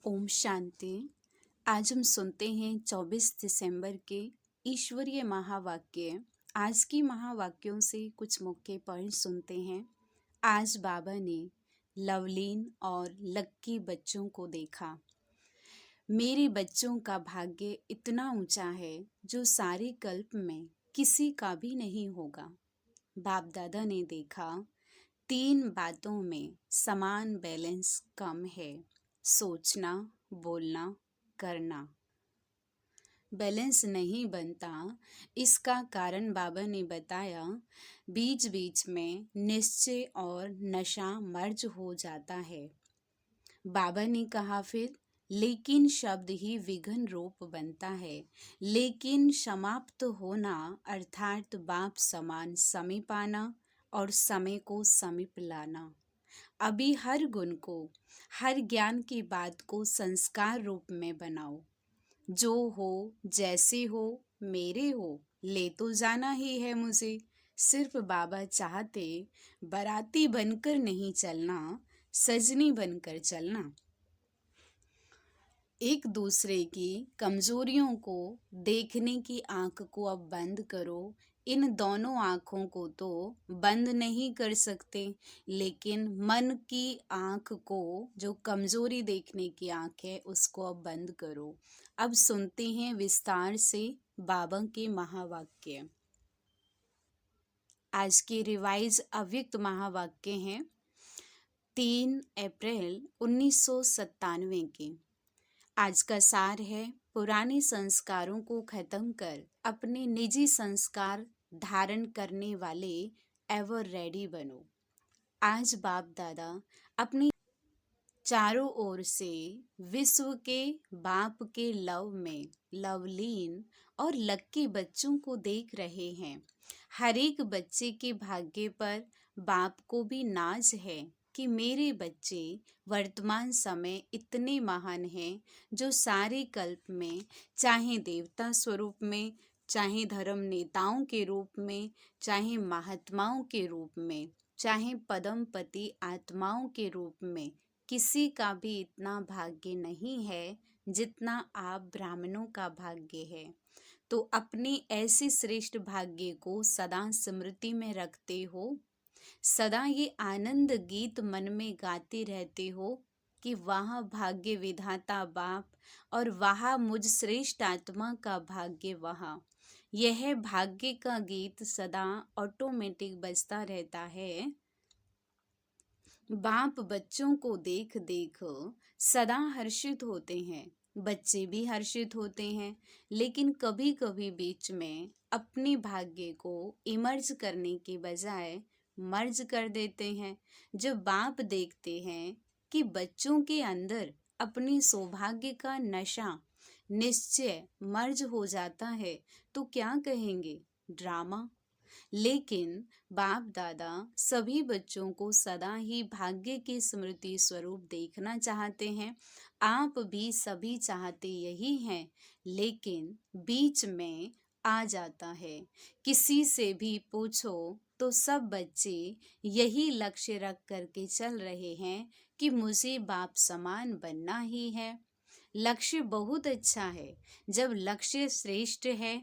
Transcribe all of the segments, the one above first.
ओम शांति। आज हम सुनते हैं 24 दिसंबर के ईश्वरीय महावाक्य। आज की महावाक्यों से कुछ मुख्य पॉइंट सुनते हैं। आज बाबा ने लवलीन और लक्की बच्चों को देखा। मेरे बच्चों का भाग्य इतना ऊंचा है जो सारे कल्प में किसी का भी नहीं होगा। बाप दादा ने देखा 3 बातों में समान बैलेंस कम है: सोचना, बोलना, करना। बैलेंस नहीं बनता, इसका कारण बाबा ने बताया। बीच बीच में निश्चय और नशा मर्ज हो जाता है। बाबा ने कहा फिर, लेकिन शब्द ही विघन रूप बनता है। लेकिन समाप्त होना अर्थात बाप समान समीप आना और समय को समीप लाना। अभी हर गुण को, हर ज्ञान की बात को संस्कार रूप में बनाओ। जो हो जैसे हो मेरे हो, ले तो जाना ही है मुझे। सिर्फ बाबा चाहते बाराती बनकर नहीं चलना, सजनी बनकर चलना। एक दूसरे की कमजोरियों को देखने की आंख को अब बंद करो। इन दोनों आंखों को तो बंद नहीं कर सकते, लेकिन मन की आंख को, जो कमजोरी देखने की आंख है, उसको अब बंद करो। अब सुनते हैं विस्तार से बाबा के महावाक्य। आज के रिवाइज अव्यक्त महावाक्य हैं 3 अप्रैल 1997 के। आज का सार है, पुराने संस्कारों को खत्म कर अपने निजी संस्कार धारण करने वाले एवर रेडी बनो। आज बाप दादा अपनी चारों ओर से विश्व के बाप के लव में लवलीन और लक्की बच्चों को देख रहे हैं। हर एक बच्चे के भाग्य पर बाप को भी नाज है कि मेरे बच्चे वर्तमान समय इतने महान हैं, जो सारे कल्प में, चाहे देवता स्वरूप में, चाहे धर्म नेताओं के रूप में, चाहे महात्माओं के रूप में, चाहे पदमपति आत्माओं के रूप में, किसी का भी इतना भाग्य नहीं है जितना आप ब्राह्मणों का भाग्य है। तो अपने ऐसे श्रेष्ठ भाग्य को सदा स्मृति में रखते हो, सदा ये आनंद गीत मन में गाते रहते हो कि वहाँ भाग्य विधाता बाप और वहाँ मुझ श्रेष्ठ आत्मा का भाग्य वहाँ। यह भाग्य का गीत सदा ऑटोमेटिक बजता रहता है। बाप बच्चों को देख देख सदा हर्षित होते हैं, बच्चे भी हर्षित होते हैं, लेकिन कभी कभी बीच में अपने भाग्य को इमर्ज करने के बजाय मर्ज कर देते हैं। जब बाप देखते हैं कि बच्चों के अंदर अपनी सौभाग्य का नशा निश्चय मर्ज हो जाता है, तो क्या कहेंगे? ड्रामा। लेकिन बाप दादा सभी बच्चों को सदा ही भाग्य के स्मृति स्वरूप देखना चाहते हैं। आप भी सभी चाहते यही हैं, लेकिन बीच में आ जाता है। किसी से भी पूछो तो सब बच्चे यही लक्ष्य रख करके चल रहे हैं कि मुझे बाप समान बनना ही है। लक्ष्य बहुत अच्छा है, जब लक्ष्य श्रेष्ठ है,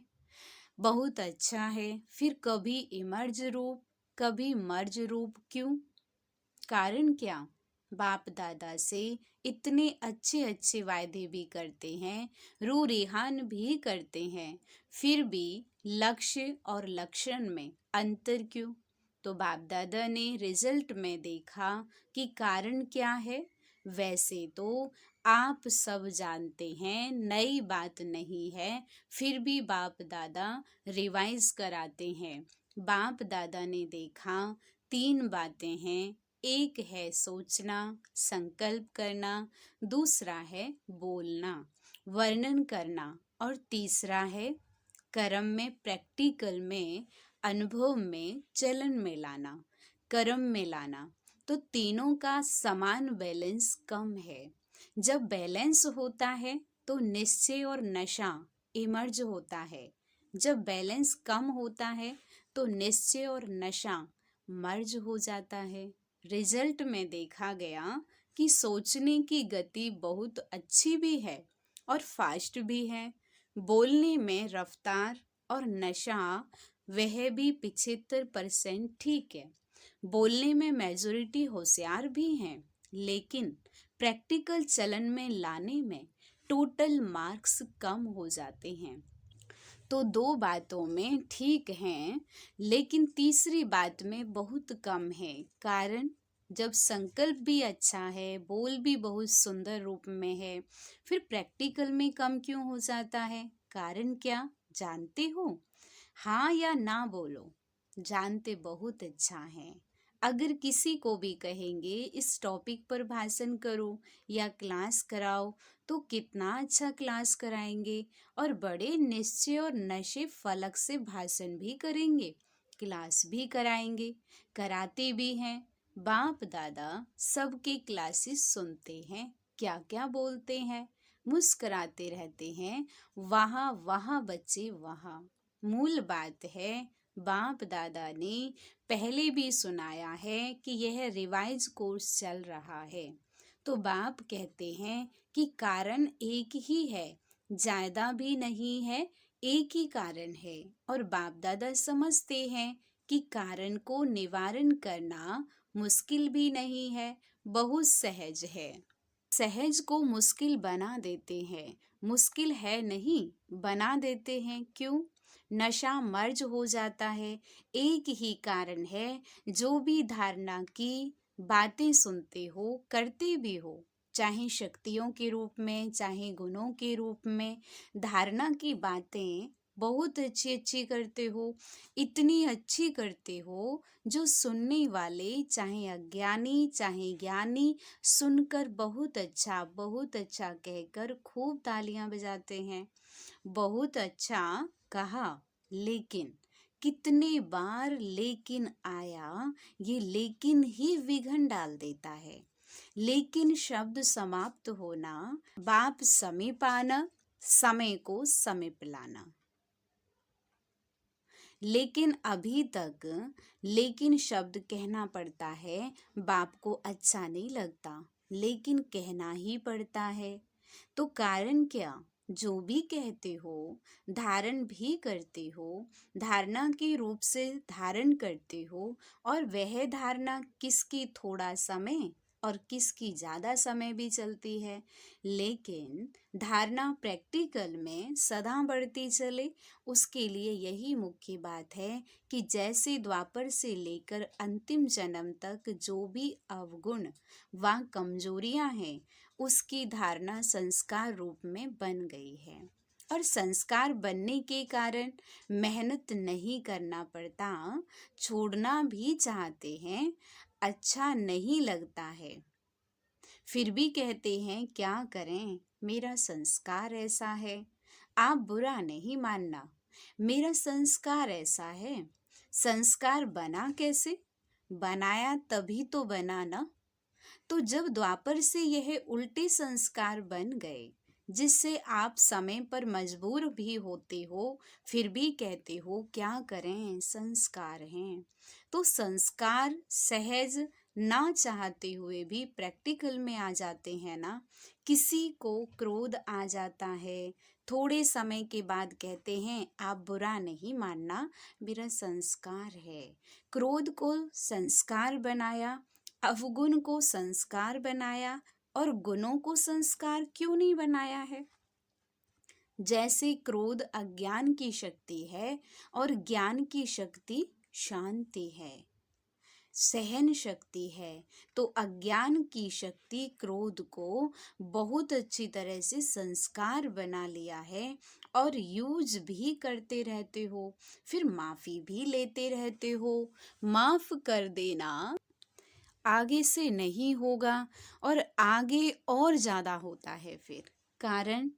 बहुत अच्छा है, फिर कभी इमर्ज रूप, कभी मर्ज रूप क्यों? कारण क्या? बाप दादा से इतने अच्छे अच्छे वायदे भी करते हैं, रू रिहान भी करते हैं, फिर भी लक्ष्य और लक्षण में अंतर क्यों? तो बाप दादा ने रिजल्ट में देखा कि कारण क्या है। वैसे तो आप सब जानते हैं, नई बात नहीं है, फिर भी बाप दादा रिवाइज कराते हैं। बाप दादा ने देखा 3 बातें हैं। एक है सोचना, संकल्प करना, दूसरा है बोलना, वर्णन करना, और तीसरा है कर्म में, प्रैक्टिकल में, अनुभव में, चलन में लाना, कर्म में लाना। तो तीनों का समान बैलेंस कम है। जब बैलेंस होता है तो निश्चय और नशा इमर्ज होता है। जब बैलेंस कम होता है तो निश्चय और नशा मर्ज हो जाता है। रिजल्ट में देखा गया कि सोचने की गति बहुत अच्छी भी है और फास्ट भी है। बोलने में रफ्तार और नशा वह भी 75% ठीक है। बोलने में मेजोरिटी होशियार भी हैं, लेकिन प्रैक्टिकल चलन में लाने में टोटल मार्क्स कम हो जाते हैं। तो दो बातों में ठीक हैं, लेकिन तीसरी बात में बहुत कम है। कारण जब संकल्प भी अच्छा है, बोल भी बहुत सुंदर रूप में है, फिर प्रैक्टिकल में कम क्यों हो जाता है? कारण क्या जानते हो? हाँ या ना बोलो। जानते बहुत अच्छा है। अगर किसी को भी कहेंगे इस टॉपिक पर भाषण करो या क्लास कराओ, तो कितना अच्छा क्लास कराएंगे और बड़े निश्चय और नशे फलक से भाषण भी करेंगे, क्लास भी कराएंगे, कराते भी हैं। बाप दादा सबके क्लासेस सुनते हैं, क्या क्या बोलते हैं, मुस्कुराते रहते हैं, वहाँ वहाँ बच्चे वहाँ। मूल बात है, बाप दादा ने पहले भी सुनाया है कि यह रिवाइज कोर्स चल रहा है, तो बाप कहते हैं कि कारण एक ही है, ज्यादा भी नहीं है, एक ही कारण है। और बाप दादा समझते हैं कि कारण को निवारण करना मुश्किल भी नहीं है, बहुत सहज है। सहज को मुश्किल बना देते हैं, मुश्किल है नहीं बना देते हैं। क्यों? नशा मर्ज हो जाता है। एक ही कारण है, जो भी धारणा की बातें सुनते हो, करते भी हो, चाहे शक्तियों के रूप में चाहे गुणों के रूप में, धारणा की बातें बहुत अच्छी अच्छी करते हो, इतनी अच्छी करते हो जो सुनने वाले चाहे अज्ञानी चाहे ज्ञानी सुनकर बहुत अच्छा कहकर खूब तालियां बजाते हैं। बहुत अच्छा कहा, लेकिन कितने बार लेकिन आया, ये लेकिन ही विघन डाल देता है। लेकिन शब्द समाप्त होना, बाप समीप आना, समय को समीप लाना। लेकिन अभी तक लेकिन शब्द कहना पड़ता है, बाप को अच्छा नहीं लगता, लेकिन कहना ही पड़ता है। तो कारण क्या? जो भी कहते हो, धारण भी करते हो, धारणा के रूप से धारण करते हो, और वह धारणा किसकी थोड़ा समय और किसकी ज्यादा समय भी चलती है, लेकिन धारणा प्रैक्टिकल में सदा बढ़ती चले। उसके लिए यही मुख्य बात है कि जैसे द्वापर से लेकर अंतिम जन्म तक जो भी अवगुण व कमजोरियां हैं, उसकी धारणा संस्कार रूप में बन गई है। और संस्कार बनने के कारण मेहनत नहीं करना पड़ता, छोड़ना भी चाहते हैं, अच्छा नहीं लगता है, फिर भी कहते हैं क्या करें, मेरा संस्कार ऐसा है। आप बुरा नहीं मानना, मेरा संस्कार ऐसा है। संस्कार बना कैसे? बनाया तभी तो बना ना। तो जब द्वापर से यह उल्टे संस्कार बन गए, जिससे आप समय पर मजबूर भी होते हो, फिर भी कहते हो क्या करें, संस्कार हैं। तो संस्कार सहज ना चाहते हुए भी प्रैक्टिकल में आ जाते हैं ना। किसी को क्रोध आ जाता है, थोड़े समय के बाद कहते हैं आप बुरा नहीं मानना, मेरा संस्कार है। क्रोध को संस्कार बनाया, अवगुण को संस्कार बनाया, और गुणों को संस्कार क्यों नहीं बनाया है? जैसे क्रोध अज्ञान की शक्ति है और ज्ञान की शक्ति शांति है, सहन शक्ति है, तो अज्ञान की शक्ति क्रोध को बहुत अच्छी तरह से संस्कार बना लिया है, और यूज भी करते रहते हो, फिर माफी भी लेते रहते हो। माफ कर देना आगे से नहीं होगा, और आगे और ज्यादा होता है फिर। कारण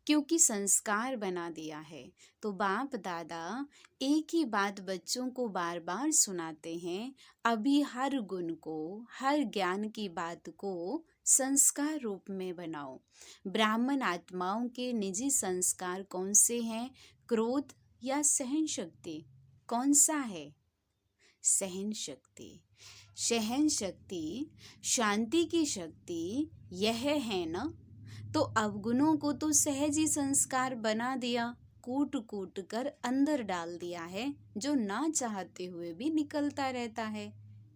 क्योंकि संस्कार बना दिया है। तो बाप दादा एक ही बात बच्चों को बार बार सुनाते हैं, अभी हर गुण को, हर ज्ञान की बात को संस्कार रूप में बनाओ। ब्राह्मण आत्माओं के निजी संस्कार कौन से हैं? क्रोध या सहन शक्ति? कौन सा है? सहन शक्ति। सहन शक्ति, शांति की शक्ति यह है ना। तो अवगुणों को तो सहज ही संस्कार बना दिया, कूट कूट कर अंदर डाल दिया है, जो ना चाहते हुए भी निकलता रहता है।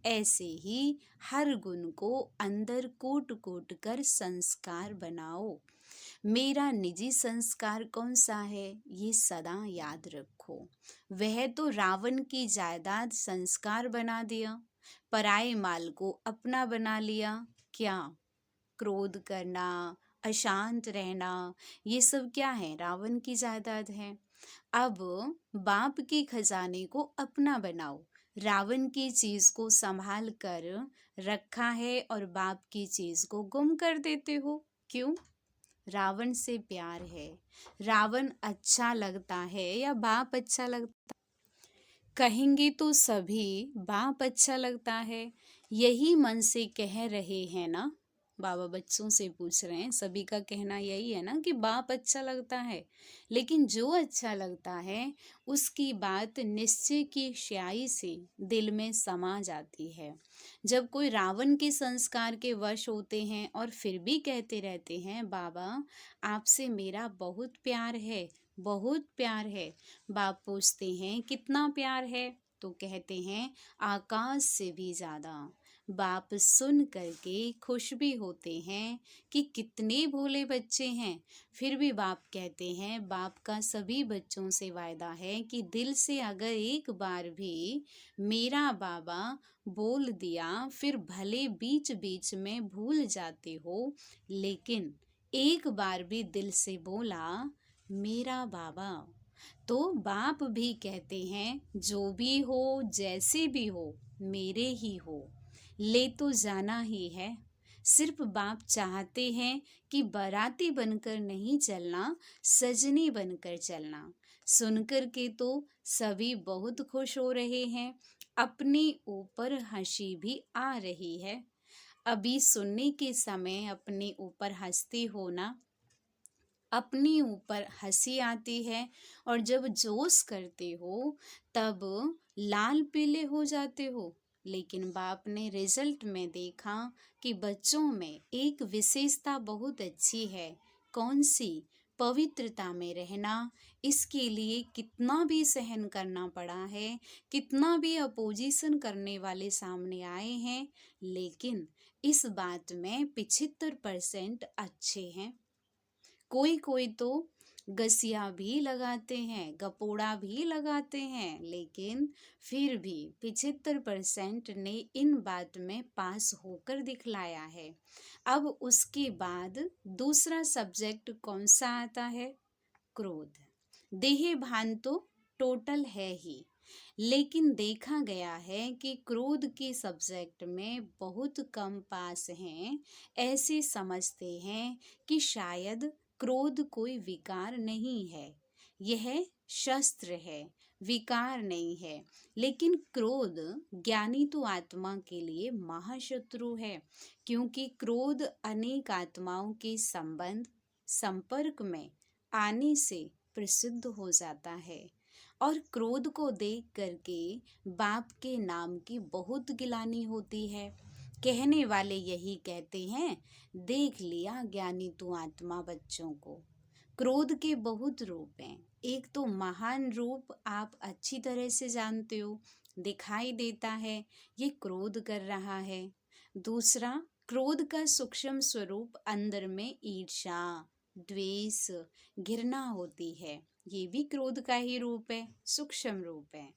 ऐसे ही हर गुण को अंदर कूट कूट कर संस्कार बनाओ। मेरा निजी संस्कार कौन सा है, ये सदा याद रखो। वह तो रावण की जायदाद संस्कार बना दिया, पराये माल को अपना बना लिया। क्या क्रोध करना, अशांत रहना, ये सब क्या है, रावण की जायदाद है। अब बाप के खजाने को अपना बनाओ। रावण की चीज को संभाल कर रखा है और बाप की चीज को गुम कर देते हो, क्यों? रावण से प्यार है। रावण अच्छा लगता है या बाप अच्छा लगता? कहेंगे तो सभी बाप अच्छा लगता है, यही मन से कह रहे हैं ना। बाबा बच्चों से पूछ रहे हैं, सभी का कहना यही है ना कि बाप अच्छा लगता है। लेकिन जो अच्छा लगता है उसकी बात निश्चय की स्याही से दिल में समा जाती है। जब कोई रावण के संस्कार के वश होते हैं और फिर भी कहते रहते हैं, बाबा आपसे मेरा बहुत प्यार है, बहुत प्यार है। बाप पूछते हैं कितना प्यार है, तो कहते हैं आकाश से भी ज्यादा। बाप सुन करके खुश भी होते हैं कि कितने भोले बच्चे हैं। फिर भी बाप कहते हैं, बाप का सभी बच्चों से वायदा है कि दिल से अगर एक बार भी मेरा बाबा बोल दिया, फिर भले बीच बीच में भूल जाते हो, लेकिन एक बार भी दिल से बोला मेरा बाबा, तो बाप भी कहते हैं जो भी हो जैसे भी हो मेरे ही हो, ले तो जाना ही है। सिर्फ बाप चाहते हैं कि बाराती बनकर नहीं चलना, सजनी बनकर चलना। सुनकर के तो सभी बहुत खुश हो रहे हैं, अपने ऊपर हंसी भी आ रही है। अभी सुनने के समय अपने ऊपर हंसते हो ना, अपने ऊपर हंसी आती है, और जब जोश करते हो तब लाल पीले हो जाते हो। लेकिन बाप ने रिजल्ट में देखा कि बच्चों में एक विशेषता बहुत अच्छी है। कौन सी? पवित्रता में रहना। इसके लिए कितना भी सहन करना पड़ा है, कितना भी अपोजिशन करने वाले सामने आए हैं, लेकिन इस बात में 75% अच्छे हैं। कोई कोई तो गसिया भी लगाते हैं, गपोड़ा भी लगाते हैं, लेकिन फिर भी 75% ने इन बात में पास होकर दिखलाया है। अब उसके बाद दूसरा सब्जेक्ट कौन सा आता है? क्रोध। देह भान तो टोटल है ही, लेकिन देखा गया है कि क्रोध के सब्जेक्ट में बहुत कम पास हैं। ऐसे समझते हैं कि शायद क्रोध कोई विकार नहीं है, यह शस्त्र है, विकार नहीं है। लेकिन क्रोध ज्ञानी तो आत्मा के लिए महाशत्रु है, क्योंकि क्रोध अनेक आत्माओं के संबंध संपर्क में आने से प्रसिद्ध हो जाता है। और क्रोध को देख करके बाप के नाम की बहुत गिलानी होती है। कहने वाले यही कहते हैं, देख लिया ज्ञानी तू आत्मा बच्चों को। क्रोध के बहुत रूप हैं। एक तो महान रूप आप अच्छी तरह से जानते हो, दिखाई देता है ये क्रोध कर रहा है। दूसरा, क्रोध का सूक्ष्म स्वरूप अंदर में ईर्ष्या, द्वेष, घृणा होती है। ये भी क्रोध का ही रूप है, सूक्ष्म रूप है।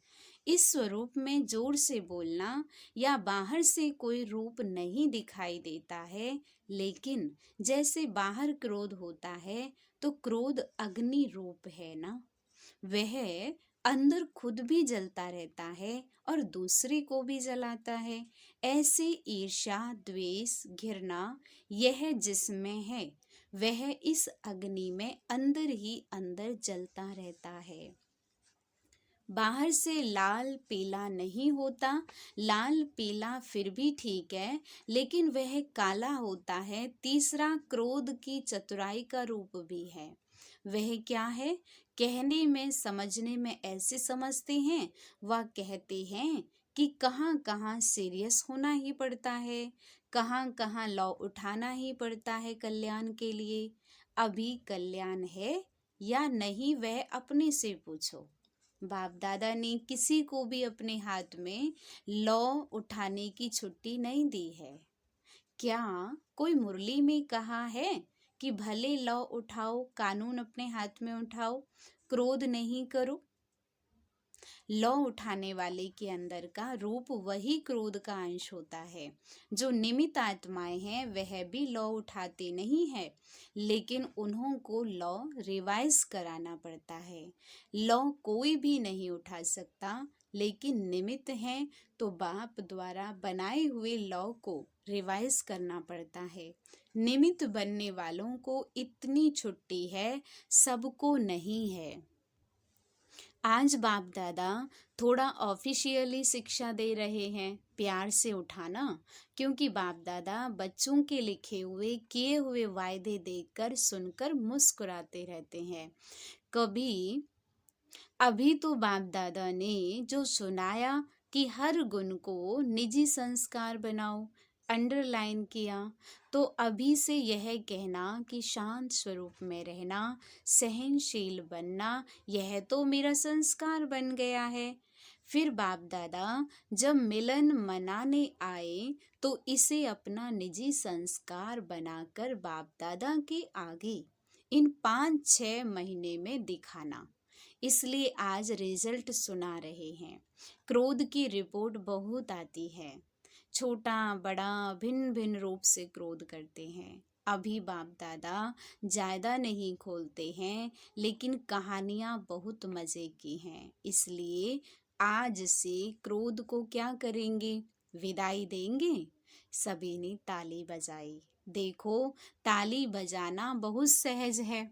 इस स्वरूप में जोर से बोलना या बाहर से कोई रूप नहीं दिखाई देता है, लेकिन जैसे बाहर क्रोध होता है तो क्रोध अग्नि रूप है ना, वह अंदर खुद भी जलता रहता है और दूसरे को भी जलाता है। ऐसे ईर्ष्या, द्वेष, घृणा यह जिसमें है वह इस अग्नि में अंदर ही अंदर जलता रहता है। बाहर से लाल पीला नहीं होता, लाल पीला फिर भी ठीक है, लेकिन वह काला होता है। तीसरा, क्रोध की चतुराई का रूप भी है। वह क्या है? कहने में समझने में ऐसे समझते हैं, वह कहते हैं कि कहाँ कहाँ सीरियस होना ही पड़ता है, कहाँ कहाँ लौ उठाना ही पड़ता है कल्याण के लिए। अभी कल्याण है या नहीं, वह अपने से पूछो। बाप दादा ने किसी को भी अपने हाथ में लौ उठाने की छुट्टी नहीं दी है। क्या कोई मुरली में कहा है कि भले लौ उठाओ, कानून अपने हाथ में उठाओ, क्रोध नहीं करो? लौ उठाने वाले के अंदर का रूप वही क्रोध का अंश होता है। जो निमित्त आत्माएं हैं वह भी लौ उठाते नहीं है, लेकिन उन्हों को लौ रिवाइज कराना पड़ता है। लौ कोई भी नहीं उठा सकता, लेकिन निमित्त हैं तो बाप द्वारा बनाए हुए लौ को रिवाइज करना पड़ता है। निमित्त बनने वालों को इतनी छुट्टी है, सबको नहीं है। आज बाप दादा थोड़ा ऑफिशियली शिक्षा दे रहे हैं, प्यार से उठाना, क्योंकि बाप दादा बच्चों के लिखे हुए किए हुए वायदे देखकर सुनकर मुस्कुराते रहते हैं। कभी अभी तो बाप दादा ने जो सुनाया कि हर गुण को निजी संस्कार बनाओ, अंडरलाइन किया, तो अभी से यह कहना कि शांत स्वरूप में रहना, सहनशील बनना, यह तो मेरा संस्कार बन गया है। फिर बाप दादा जब मिलन मनाने आए तो इसे अपना निजी संस्कार बनाकर बाप दादा के आगे इन 5-6 महीने में दिखाना। इसलिए आज रिजल्ट सुना रहे हैं। क्रोध की रिपोर्ट बहुत आती है, छोटा बड़ा भिन्न भिन्न रूप से क्रोध करते हैं। अभी बाप दादा ज्यादा नहीं खोलते हैं, लेकिन कहानियां बहुत मजे की हैं। इसलिए आज से क्रोध को क्या करेंगे, विदाई देंगे। सभी ने ताली बजाई। देखो, ताली बजाना बहुत सहज है,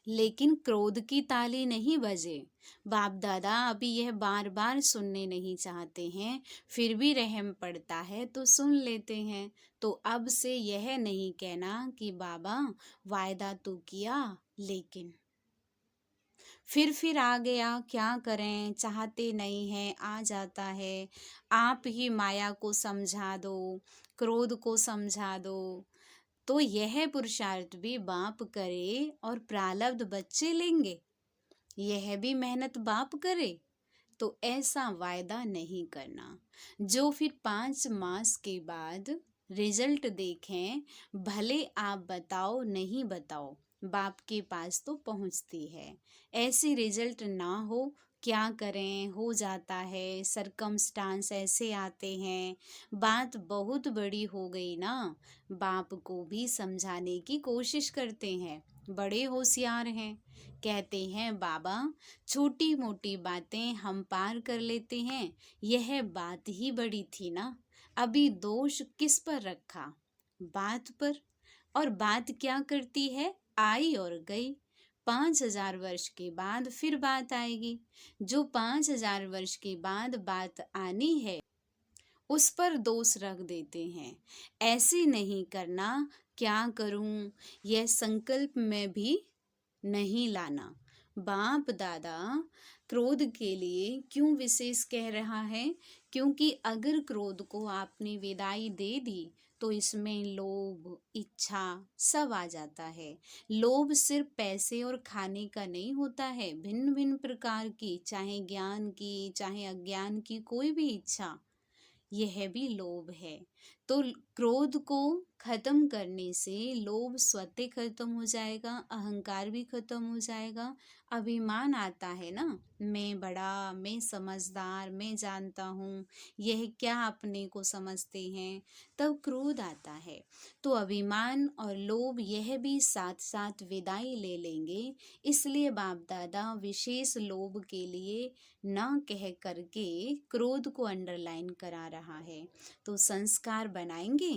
लेकिन क्रोध की ताली नहीं बजे। बाप दादा अभी यह बार बार सुनने नहीं चाहते हैं, फिर भी रहम पड़ता है तो सुन लेते हैं। तो अब से यह नहीं कहना कि बाबा वायदा तो किया, लेकिन फिर आ गया, क्या करें, चाहते नहीं हैं, आ जाता है। आप ही माया को समझा दो, क्रोध को समझा दो। तो यह पुरुषार्थ भी बाप करे और प्रारब्ध बच्चे लेंगे, यह भी मेहनत बाप करे, तो ऐसा वायदा नहीं करना। जो फिर 5 मास के बाद रिजल्ट देखें, भले आप बताओ नहीं बताओ, बाप के पास तो पहुंचती है। ऐसी रिजल्ट ना हो, क्या करें, हो जाता है, सरकमस्टांस ऐसे आते हैं। बात बहुत बड़ी हो गई ना, बाप को भी समझाने की कोशिश करते हैं, बड़े होशियार हैं। कहते हैं बाबा छोटी मोटी बातें हम पार कर लेते हैं, यह बात ही बड़ी थी ना। अभी दोष किस पर रखा, बात पर। और बात क्या करती है, आई और गई। 5,000 वर्ष के बाद फिर बात आएगी। जो 5,000 वर्ष के बाद बात आनी है उस पर दोष रख देते हैं। ऐसे नहीं करना। क्या करूं, यह संकल्प में भी नहीं लाना। बाप दादा क्रोध के लिए क्यों विशेष कह रहा है, क्योंकि अगर क्रोध को आपने विदाई दे दी तो इसमें लोभ, इच्छा सब आ जाता है। लोभ सिर्फ पैसे और खाने का नहीं होता है, भिन्न भिन्न प्रकार की, चाहे ज्ञान की चाहे अज्ञान की, कोई भी इच्छा, यह भी लोभ है। तो क्रोध को खत्म करने से लोभ स्वतः खत्म हो जाएगा, अहंकार भी खत्म हो जाएगा। अभिमान आता है ना, मैं बड़ा, मैं समझदार, मैं जानता हूँ, यह क्या अपने को समझते हैं, तब क्रोध आता है। तो अभिमान और लोभ यह भी साथ साथ विदाई ले लेंगे। इसलिए बाप दादा विशेष लोभ के लिए ना कह करके क्रोध को अंडरलाइन करा रहा है। तो संस्कार बनाएंगे।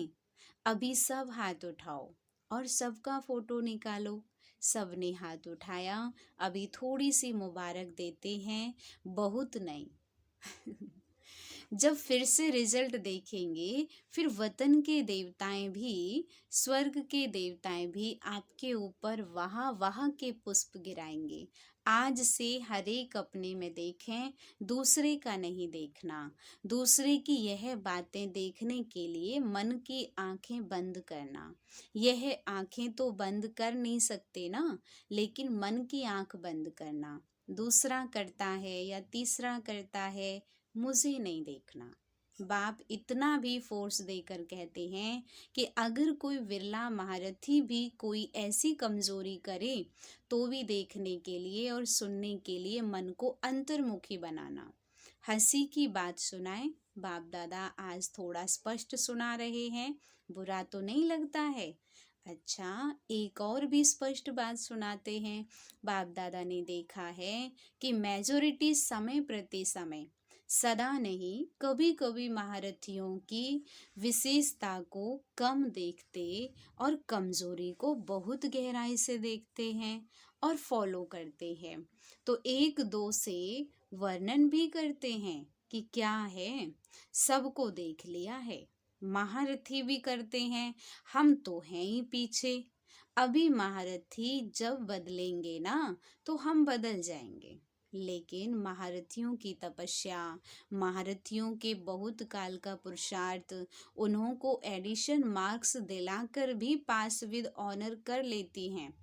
अभी सब हाथ उठाओ और सबका फोटो निकालो। सबने हाथ उठाया। अभी थोड़ी सी मुबारक देते हैं, बहुत नहीं। जब फिर से रिजल्ट देखेंगे, फिर वतन के देवताएं भी, स्वर्ग के देवताएं भी आपके ऊपर वाह वाह के पुष्प गिराएंगे। आज से हर एक अपने में देखें, दूसरे का नहीं देखना। दूसरे की यह बातें देखने के लिए मन की आंखें बंद करना। यह आंखें तो बंद कर नहीं सकते ना, लेकिन मन की आंख बंद करना। दूसरा करता है या तीसरा करता है, मुझे नहीं देखना। बाप इतना भी फोर्स देकर कहते हैं कि अगर कोई विरला महारथी भी कोई ऐसी कमजोरी करे तो भी देखने के लिए और सुनने के लिए मन को अंतर्मुखी बनाना। हंसी की बात सुनाए, बाप दादा आज थोड़ा स्पष्ट सुना रहे हैं, बुरा तो नहीं लगता है? अच्छा, एक और भी स्पष्ट बात सुनाते हैं। बाप दादा ने देखा है कि मेजोरिटी समय प्रति समय, सदा नहीं, कभी कभी महारथियों की विशेषता को कम देखते और कमजोरी को बहुत गहराई से देखते हैं और फॉलो करते हैं। तो एक दो से वर्णन भी करते हैं कि क्या है, सबको देख लिया है। महारथी भी करते हैं, हम तो हैं ही पीछे। अभी महारथी जब बदलेंगे ना तो हम बदल जाएंगे। लेकिन महारथियों की तपस्या, महारथियों के बहुत काल का पुरुषार्थ उन्हों को एडिशन मार्क्स दिलाकर भी पास विद ऑनर कर लेती हैं।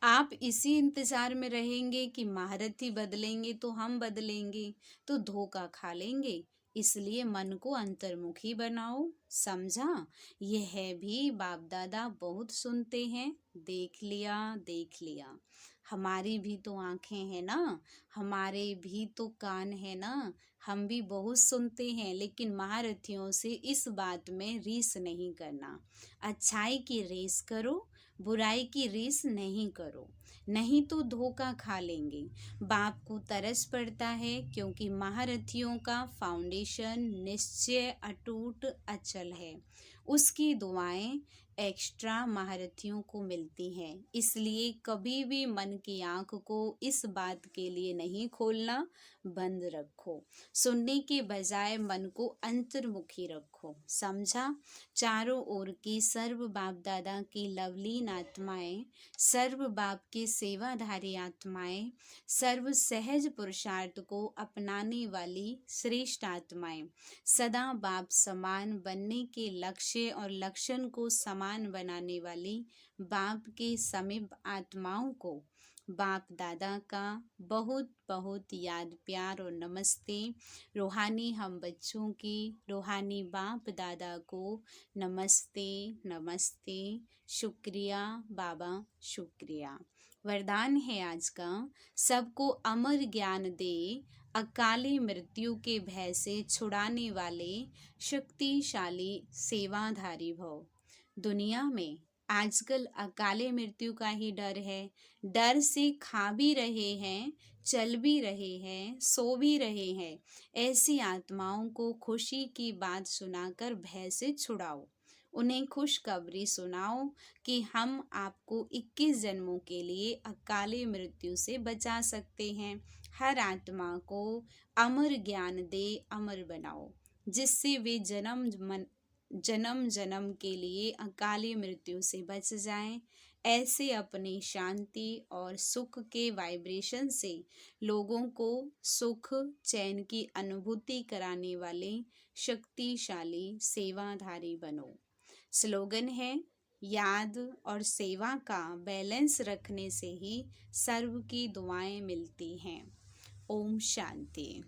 आप इसी इंतजार में रहेंगे कि महारथी बदलेंगे तो हम बदलेंगे, तो धोखा खा लेंगे। इसलिए मन को अंतर्मुखी बनाओ, समझा? यह भी बाप दादा बहुत सुनते हैं। देख लिया, देख लिया। हमारी भी तो आंखें हैं ना, हमारे भी तो कान है ना, हम भी बहुत सुनते हैं। लेकिन महारथियों से इस बात में रीस नहीं करना। अच्छाई की रेस करो, बुराई की रीस नहीं करो, नहीं तो धोखा खा लेंगे। बाप को तरस पड़ता है क्योंकि महारथियों का फाउंडेशन निश्चय अटूट अचल है। उसकी दुआएं एक्स्ट्रा महारथियों को मिलती हैं। इसलिए कभी भी मन की आंख को इस बात के लिए नहीं खोलना, बंद रखो। सुनने के बजाय मन को अंतर्मुखी रखो, समझा? चारों ओर की सर्व बाप दादा की लवलीन आत्माएं, सर्व बाप की सेवाधारी आत्माएं, सर्व सहज पुरुषार्थ को अपनाने वाली श्रेष्ठ आत्माएं, सदा बाप समान बनने के लक्ष्य और लक्षण को समान बनाने वाली बाप के समीप आत्माओं को बाप दादा का बहुत बहुत याद, प्यार और नमस्ते। रूहानी हम बच्चों की रूहानी बाप दादा को नमस्ते नमस्ते। शुक्रिया बाबा, शुक्रिया। वरदान है आज का, सबको अमर ज्ञान दे, अकाली मृत्यु के भय से छुड़ाने वाले शक्तिशाली सेवाधारी भव। दुनिया में आजकल अकाले मृत्यु का ही डर है। डर से खा भी रहे हैं, चल भी रहे हैं, सो भी रहे हैं। ऐसी आत्माओं को खुशी की बात सुनाकर भय से छुड़ाओ। उन्हें खुशखबरी सुनाओ कि हम आपको 21 जन्मों के लिए अकाले मृत्यु से बचा सकते हैं। हर आत्मा को अमर ज्ञान दे, अमर बनाओ, जिससे वे जन्म जन्म के लिए अकाली मृत्यु से बच जाएं। ऐसे अपनी शांति और सुख के वाइब्रेशन से लोगों को सुख चैन की अनुभूति कराने वाले शक्तिशाली सेवाधारी बनो। स्लोगन है, याद और सेवा का बैलेंस रखने से ही सर्व की दुआएं मिलती हैं। ओम शांति।